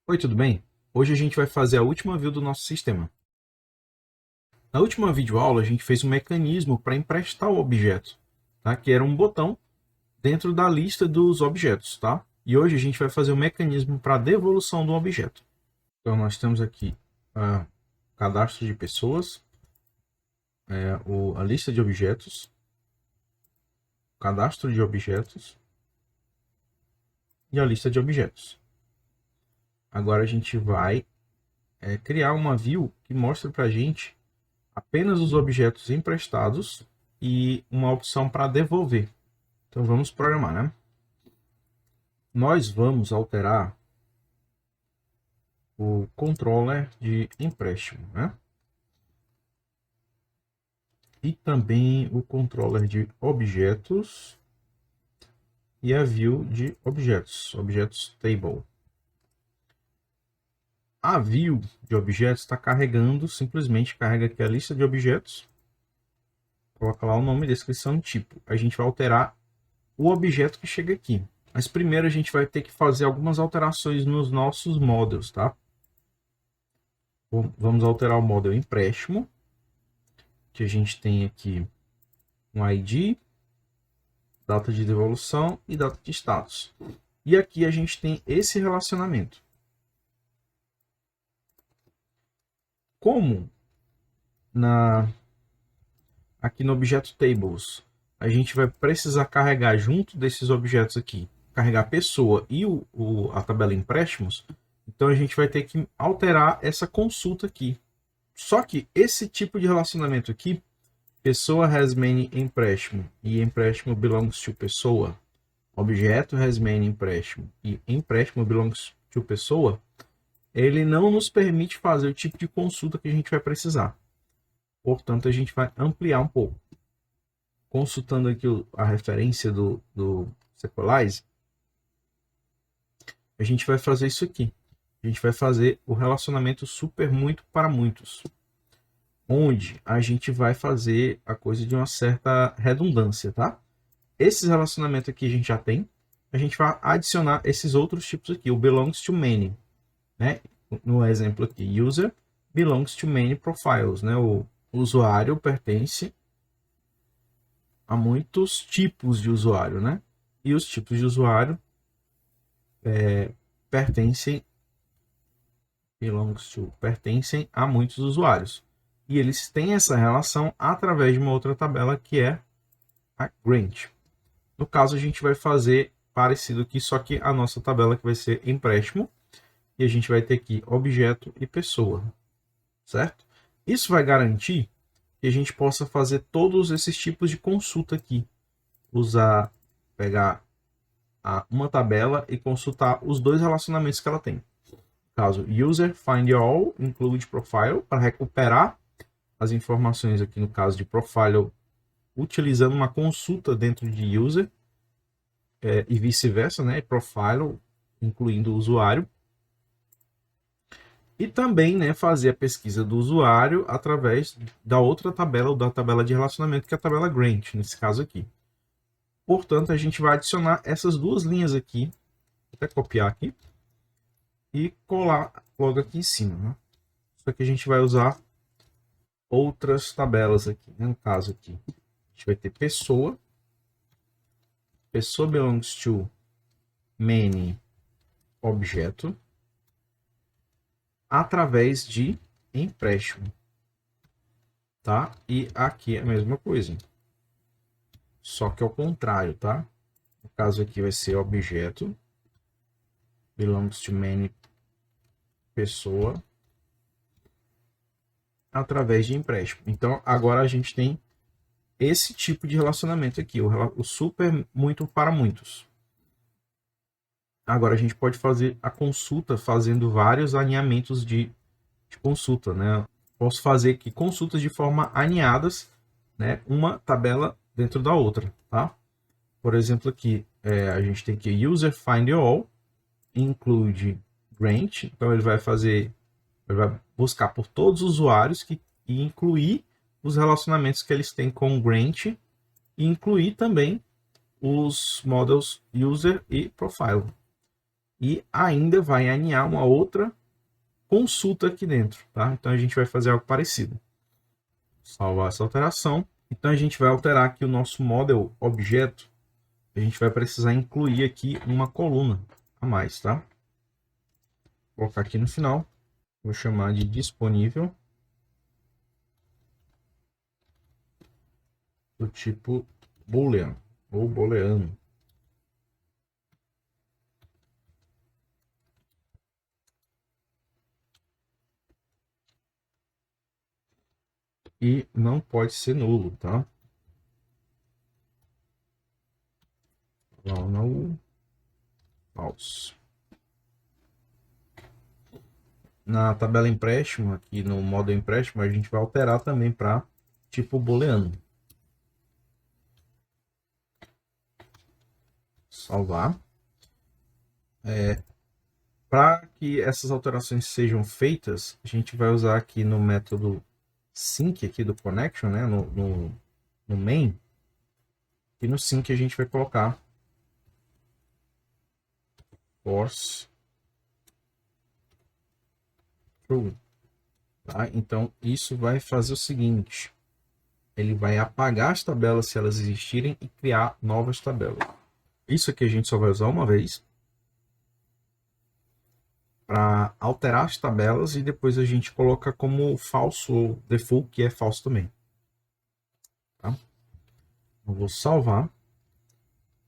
Oi, tudo bem? Hoje a gente vai fazer a última view do nosso sistema. Na última videoaula, a gente fez um mecanismo para emprestar o objeto, tá? Que era um botão dentro da lista dos objetos, tá? E hoje a gente vai fazer um mecanismo para devolução do objeto. Então, nós temos aqui a cadastro de pessoas, a lista de objetos, cadastro de objetos e a lista de objetos. Agora a gente vai criar uma view que mostra para a gente apenas os objetos emprestados e uma opção para devolver. Então vamos programar, né? Nós vamos alterar o controller de empréstimo, né? E também o controller de objetos e a view de objetos, objetos table. A view de objetos está carregando, simplesmente carrega aqui a lista de objetos, coloca lá o nome, descrição e tipo. A gente vai alterar o objeto que chega aqui. Mas primeiro a gente vai ter que fazer algumas alterações nos nossos models, tá? Vamos alterar o model empréstimo, que a gente tem aqui um ID, data de devolução e data de status. E aqui a gente tem esse relacionamento. Como aqui no objeto tables, a gente vai precisar carregar junto desses objetos aqui, carregar a pessoa e a tabela empréstimos, então a gente vai ter que alterar essa consulta aqui. Só que esse tipo de relacionamento aqui, pessoa has many empréstimo e empréstimo belongs to pessoa, objeto has many empréstimo e empréstimo belongs to pessoa, ele não nos permite fazer o tipo de consulta que a gente vai precisar. Portanto, a gente vai ampliar um pouco. Consultando aqui a referência do Sequelize, a gente vai fazer isso aqui. A gente vai fazer o relacionamento super muito para muitos, onde a gente vai fazer a coisa de uma certa redundância, tá? Esses relacionamentos aqui a gente já tem, a gente vai adicionar esses outros tipos aqui, o belongs to many, né? No exemplo aqui, user belongs to many profiles, né? O usuário pertence a muitos tipos de usuário, né? E os tipos de usuário pertencem pertencem a muitos usuários. E eles têm essa relação através de uma outra tabela que é a Grant. No caso, a gente vai fazer parecido aqui, só que a nossa tabela que vai ser empréstimo. E a gente vai ter aqui objeto e pessoa, certo? Isso vai garantir que a gente possa fazer todos esses tipos de consulta aqui. Pegar uma tabela e consultar os dois relacionamentos que ela tem. No caso, user find all include profile, para recuperar as informações aqui no caso de profile, utilizando uma consulta dentro de user, e vice-versa, né? Profile, incluindo o usuário. E também, né, fazer a pesquisa do usuário através da outra tabela, ou da tabela de relacionamento, que é a tabela Grant, nesse caso aqui. Portanto, a gente vai adicionar essas duas linhas aqui, vou até copiar aqui, e colar logo aqui em cima, né? Só que a gente vai usar outras tabelas aqui, né? No caso aqui, a gente vai ter pessoa belongs to many objeto, através de empréstimo, tá? E aqui é a mesma coisa, só que ao contrário, tá? No caso aqui vai ser objeto belongs to many pessoa, através de empréstimo. Então agora a gente tem esse tipo de relacionamento aqui, o super muito para muitos. Agora a gente pode fazer a consulta fazendo vários alinhamentos de consulta, né? Posso fazer aqui consultas de forma alinhadas, né? Uma tabela dentro da outra, tá? Por exemplo, aqui a gente tem aqui user find all, include Grant, então ele vai buscar por todos os usuários e incluir os relacionamentos que eles têm com o Grant e incluir também os models user e profile. e ainda vai aninhar uma outra consulta aqui dentro, tá? Então a gente vai fazer algo parecido. Salvar essa alteração. Então a gente vai alterar aqui o nosso model objeto. A gente vai precisar incluir aqui uma coluna a mais, tá? Vou colocar aqui no final. Vou chamar de disponível do tipo boolean ou booleano. E não pode ser nulo, tá? Não, false. Na tabela empréstimo, aqui no modo empréstimo, a gente vai alterar também para tipo booleano. Salvar. Para que essas alterações sejam feitas, a gente vai usar aqui no método sync aqui do connection, né, no main. E no sync a gente vai colocar force true. Tá? Então isso vai fazer o seguinte: ele vai apagar as tabelas se elas existirem e criar novas tabelas. Isso aqui a gente só vai usar uma vez para alterar as tabelas e depois a gente coloca como falso ou default, que é falso também. Tá? Eu vou salvar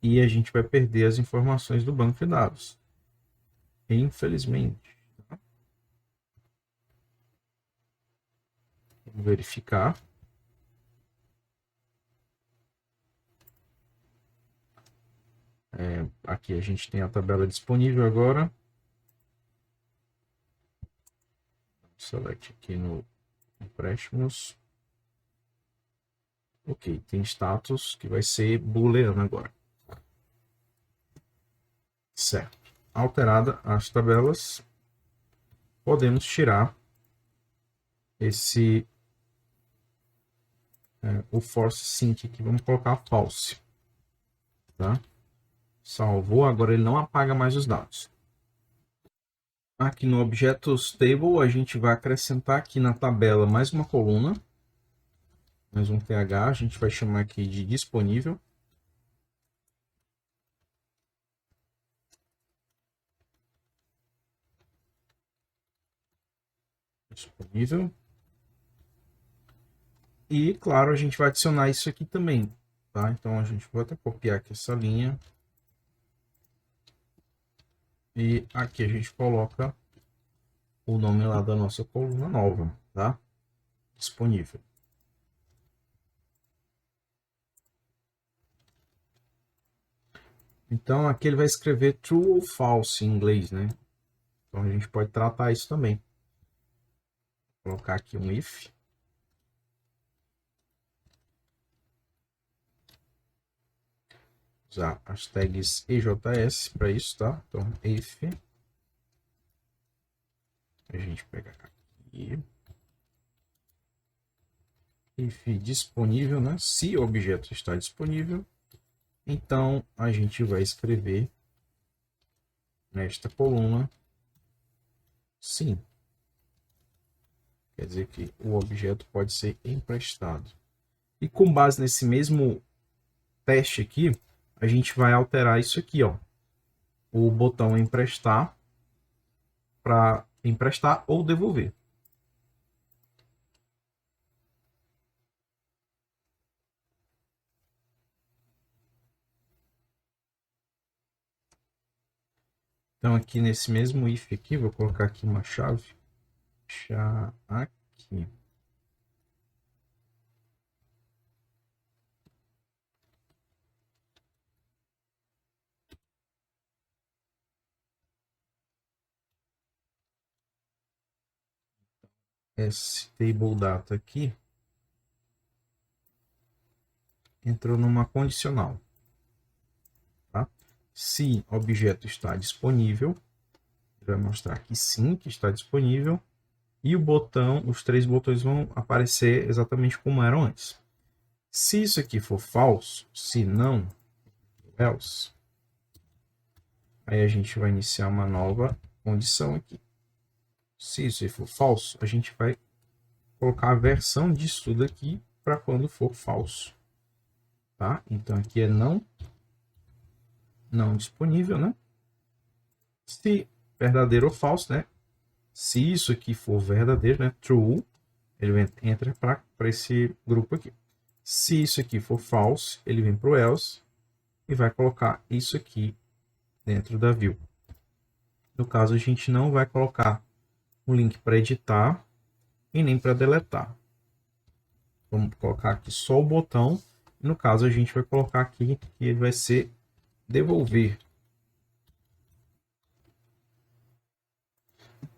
e a gente vai perder as informações do banco de dados. Infelizmente. Tá? Vou verificar. Aqui a gente tem a tabela disponível agora. Select aqui no empréstimos. Ok, tem status que vai ser booleano agora. Certo. Alterada as tabelas, podemos tirar esse o force sync aqui. Vamos colocar false. Tá? Salvou, agora ele não apaga mais os dados. Aqui no Objects Table, a gente vai acrescentar aqui na tabela mais uma coluna, mais um TH, a gente vai chamar aqui de disponível. Disponível. E, claro, a gente vai adicionar isso aqui também, tá? Então, a gente vai até copiar aqui essa linha. E aqui a gente coloca o nome lá da nossa coluna nova, tá? Disponível. Então, aqui ele vai escrever true ou false em inglês, né? Então, a gente pode tratar isso também. Vou colocar aqui um if. Usar as tags EJS para isso, tá? Então, if. A gente pega aqui. If disponível, né? Se o objeto está disponível, então a gente vai escrever nesta coluna sim. Quer dizer que o objeto pode ser emprestado. E com base nesse mesmo teste aqui, a gente vai alterar isso aqui, ó. O botão emprestar para emprestar ou devolver. Então aqui nesse mesmo if aqui, vou colocar aqui uma chave. Aqui. Esse table data aqui entrou numa condicional. Tá? Se o objeto está disponível, ele vai mostrar que sim, que está disponível. E o botão, os três botões vão aparecer exatamente como eram antes. Se isso aqui for falso, se não, else, Aí a gente vai iniciar uma nova condição aqui. Se isso for falso, a gente vai colocar a versão disso tudo aqui para quando for falso. Tá? Então aqui é não disponível, né? Se verdadeiro ou falso, né? Se isso aqui for verdadeiro, né? True, ele entra para esse grupo aqui. Se isso aqui for false, ele vem para o else e vai colocar isso aqui dentro da view. No caso, a gente não vai colocar um link para editar e nem para deletar. Vamos colocar aqui só o botão. No caso, a gente vai colocar aqui que ele vai ser devolver.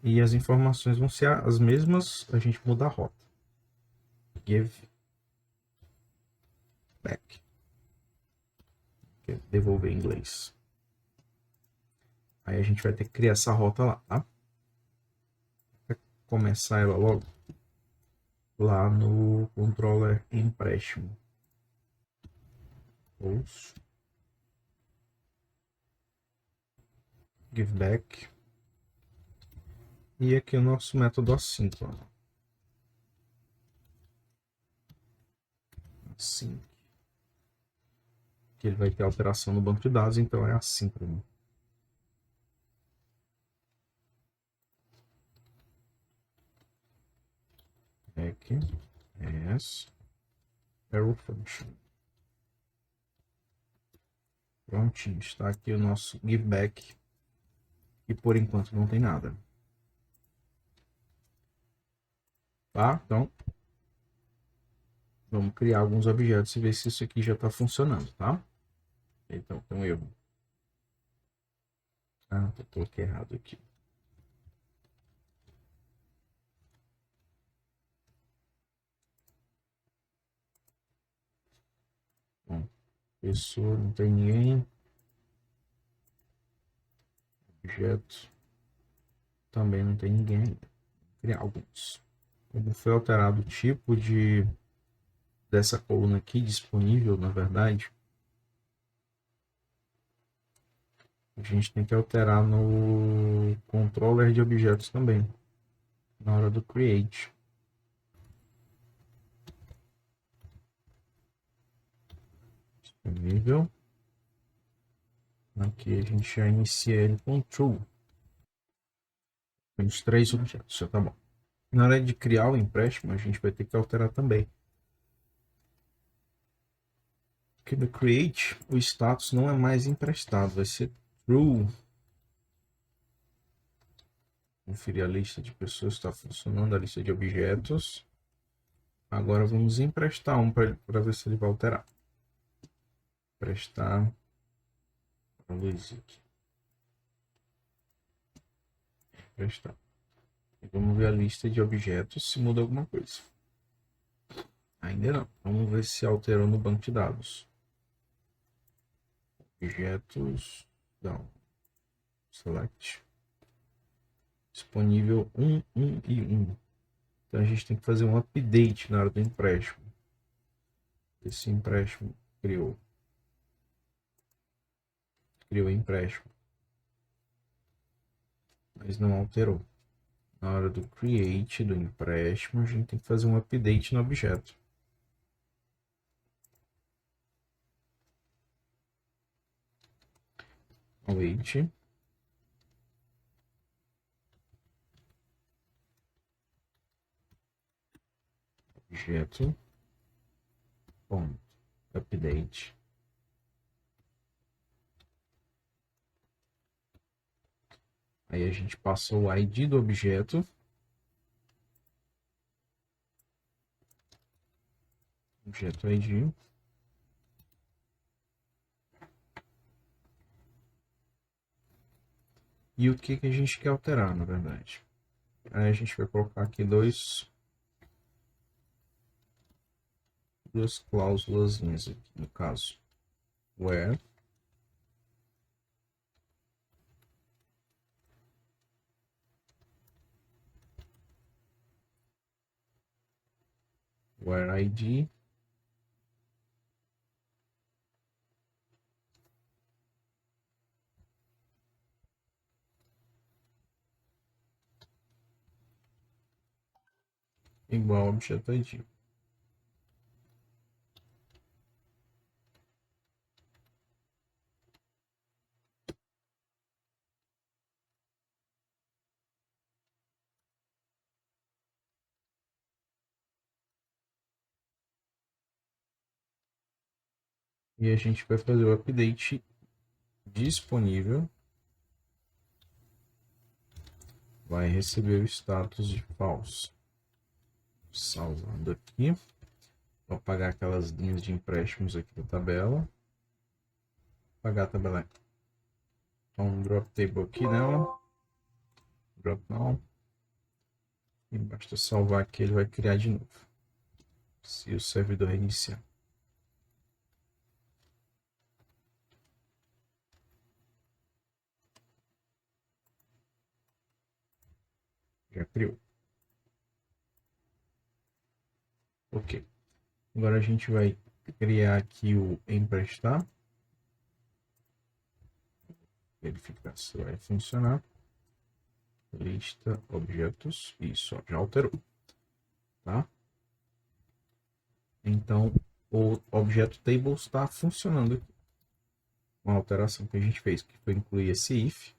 E as informações vão ser as mesmas, a gente muda a rota. Give back. Devolver em inglês. Aí a gente vai ter que criar essa rota lá, tá? Vai começar ela logo lá no controller empréstimo. Post. Give back. E aqui o nosso método assíncrono. Assim. Que ele vai ter alteração no banco de dados, então é assíncrono. Back as arrow function. Prontinho, está aqui o nosso give back. E por enquanto não tem nada. Tá? Então, vamos criar alguns objetos e ver se isso aqui já está funcionando, tá? Então, tem um erro. Ah, eu coloquei errado aqui. Bom, pessoa, não tem ninguém. Objeto, também não tem ninguém ainda. Vou criar alguns. Como foi alterado o tipo dessa coluna aqui, disponível, na verdade, a gente tem que alterar no controller de objetos também, na hora do create. Disponível. Aqui a gente já inicia ele com true. Temos 3 objetos, já tá bom. Na hora de criar o empréstimo, a gente vai ter que alterar também. Aqui no create, o status não é mais emprestado, vai ser true. Conferir a lista de pessoas que está funcionando, a lista de objetos. Agora vamos emprestar um para ver se ele vai alterar. Emprestar para o Luiz aqui. Emprestar. E vamos ver a lista de objetos se muda alguma coisa. Ainda não. Vamos ver se alterou no banco de dados. Objetos. Não. Select. Disponível 1, 1 e 1. Então a gente tem que fazer um update na hora do empréstimo. Esse empréstimo criou empréstimo, mas não alterou. Na hora do create do empréstimo, a gente tem que fazer um update no objeto. Await. Objeto. Ponto. Update. Aí a gente passa o ID do objeto. Objeto ID. E o que a gente quer alterar, na verdade. Aí a gente vai colocar aqui duas cláusulas aqui, no caso. Where ID igual objeto ID. E a gente vai fazer o update disponível. Vai receber o status de falso. Salvando aqui. Vou apagar aquelas linhas de empréstimos aqui da tabela. Apagar a tabela. Então, drop table aqui nela. Drop now. E basta salvar aqui, ele vai criar de novo. Se o servidor reiniciar. Já criou. Ok. Agora a gente vai criar aqui o emprestar. Verificar se vai funcionar. Lista, objetos. Isso, ó, já alterou. Tá? Então, o objeto tables está funcionando aqui. Uma alteração que a gente fez, que foi incluir esse if.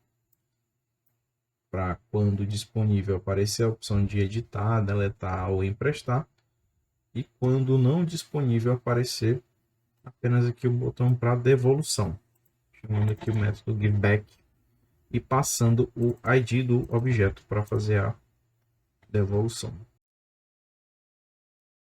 Para quando disponível aparecer a opção de editar, deletar ou emprestar. E quando não disponível aparecer apenas aqui o botão para devolução. Chamando aqui o método giveback e passando o ID do objeto para fazer a devolução.